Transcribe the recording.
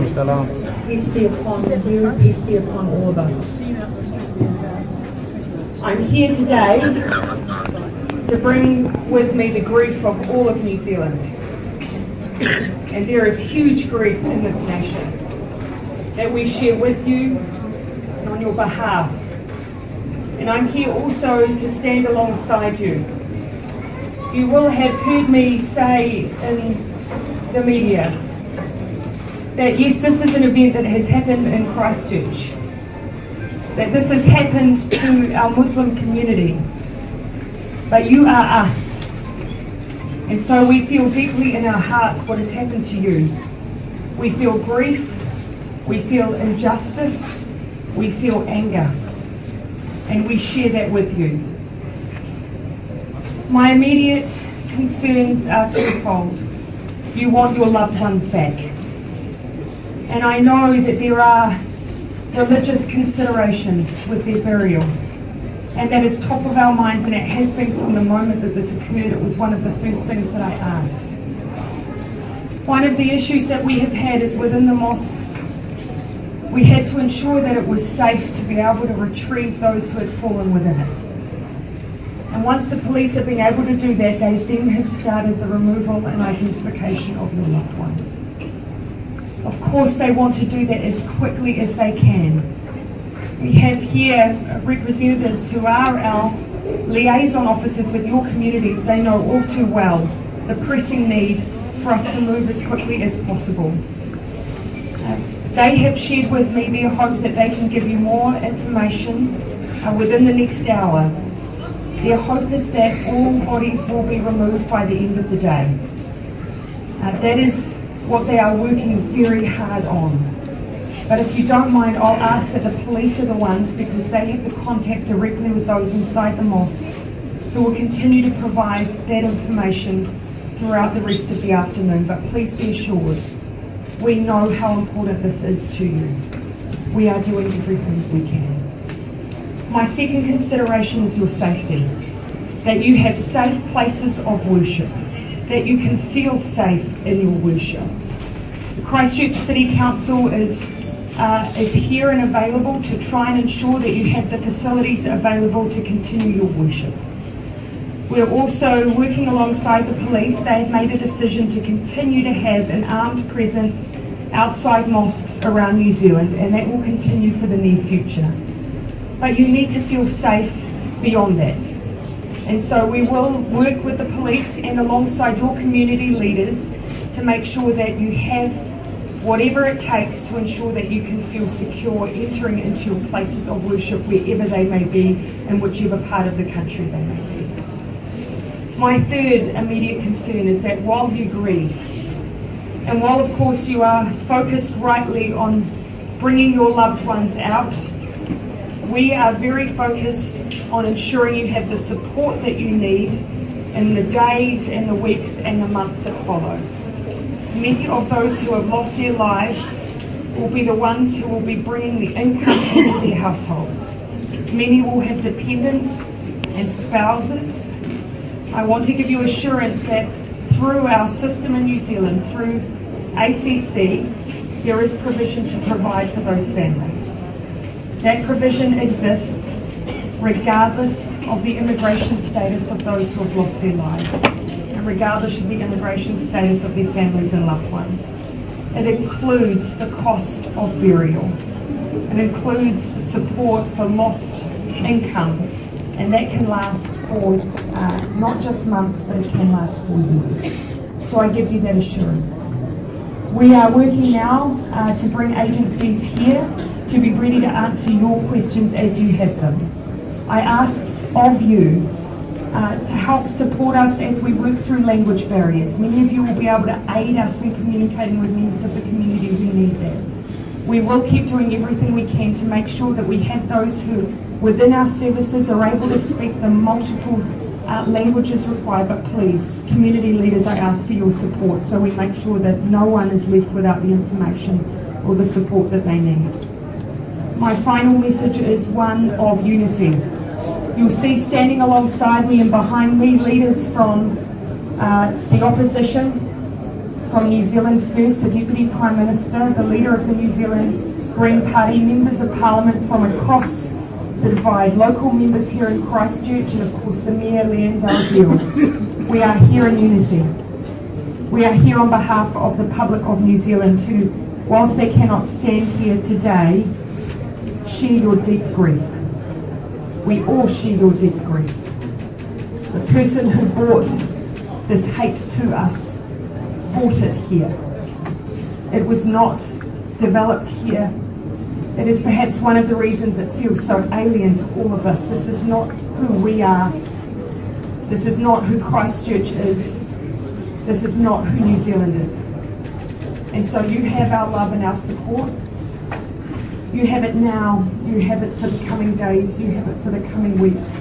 Peace be upon you, peace be upon all of us. I'm here today to bring with me the grief of all of New Zealand. And there is huge grief in this nation that we share with you and on your behalf. And I'm here also to stand alongside you. You will have heard me say in the media that yes, this is an event that has happened in Christchurch, that this has happened to our Muslim community, but you are us. And so we feel deeply in our hearts what has happened to you. We feel grief, we feel injustice, we feel anger, and we share that with you. My immediate concerns are twofold. You want your loved ones back. And I know that there are religious considerations with their burial. And that is top of our minds, and it has been from the moment that this occurred. It was one of the first things that I asked. One of the issues that we have had is within the mosques, we had to ensure that it was safe to be able to retrieve those who had fallen within it. And once the police have been able to do that, they then have started the removal and identification of your loved ones. Of course, they want to do that as quickly as they can. We have here representatives who are our liaison officers with your communities. They know all too well the pressing need for us to move as quickly as possible. They have shared with me their hope that they can give you more information within the next hour. Their hope is that all bodies will be removed by the end of the day. That is what they are working very hard on. But if you don't mind, I'll ask that the police are the ones, because they have the contact directly with those inside the mosques, who will continue to provide that information throughout the rest of the afternoon. But please be assured, we know how important this is to you. We are doing everything we can. My second consideration is your safety, that you have safe places of worship, that you can feel safe in your worship. The Christchurch City Council is here and available to try and ensure that you have the facilities available to continue your worship. We're also working alongside the police. They have made a decision to continue to have an armed presence outside mosques around New Zealand, and that will continue for the near future. But you need to feel safe beyond that. And so we will work with the police and alongside your community leaders to make sure that you have whatever it takes to ensure that you can feel secure entering into your places of worship wherever they may be and whichever part of the country they may be. My third immediate concern is that while you grieve, and while of course you are focused rightly on bringing your loved ones out, we are very focused on ensuring you have the support that you need in the days and the weeks and the months that follow. Many of those who have lost their lives will be the ones who will be bringing the income into their households. Many will have dependents and spouses. I want to give you assurance that through our system in New Zealand, through ACC, there is provision to provide for those families. That provision exists regardless of the immigration status of those who have lost their lives, and regardless of the immigration status of their families and loved ones. It includes the cost of burial. It includes the support for lost income, and that can last for not just months, but it can last for years. So I give you that assurance. We are working now to bring agencies here to be ready to answer your questions as you have them. I ask of you to help support us as we work through language barriers. Many of you will be able to aid us in communicating with members of the community who need that. We will keep doing everything we can to make sure that we have those who within our services are able to speak the multiple languages required, but please, community leaders, I ask for your support so we make sure that no one is left without the information or the support that they need. My final message is one of unity. You'll see standing alongside me and behind me leaders from the opposition, from New Zealand First, the Deputy Prime Minister, the leader of the New Zealand Green Party, members of Parliament from across the divide, local members here in Christchurch, and of course the Mayor, Leanne Dalziel. We are here in unity. We are here on behalf of the public of New Zealand who, whilst they cannot stand here today, share your deep grief. We all share your deep grief. The person who brought this hate to us brought it here. It was not developed here. It is perhaps one of the reasons it feels so alien to all of us. This is not who we are. This is not who Christchurch is. This is not who New Zealand is. And so you have our love and our support. You have it now. You have it for the coming days. You have it for the coming weeks.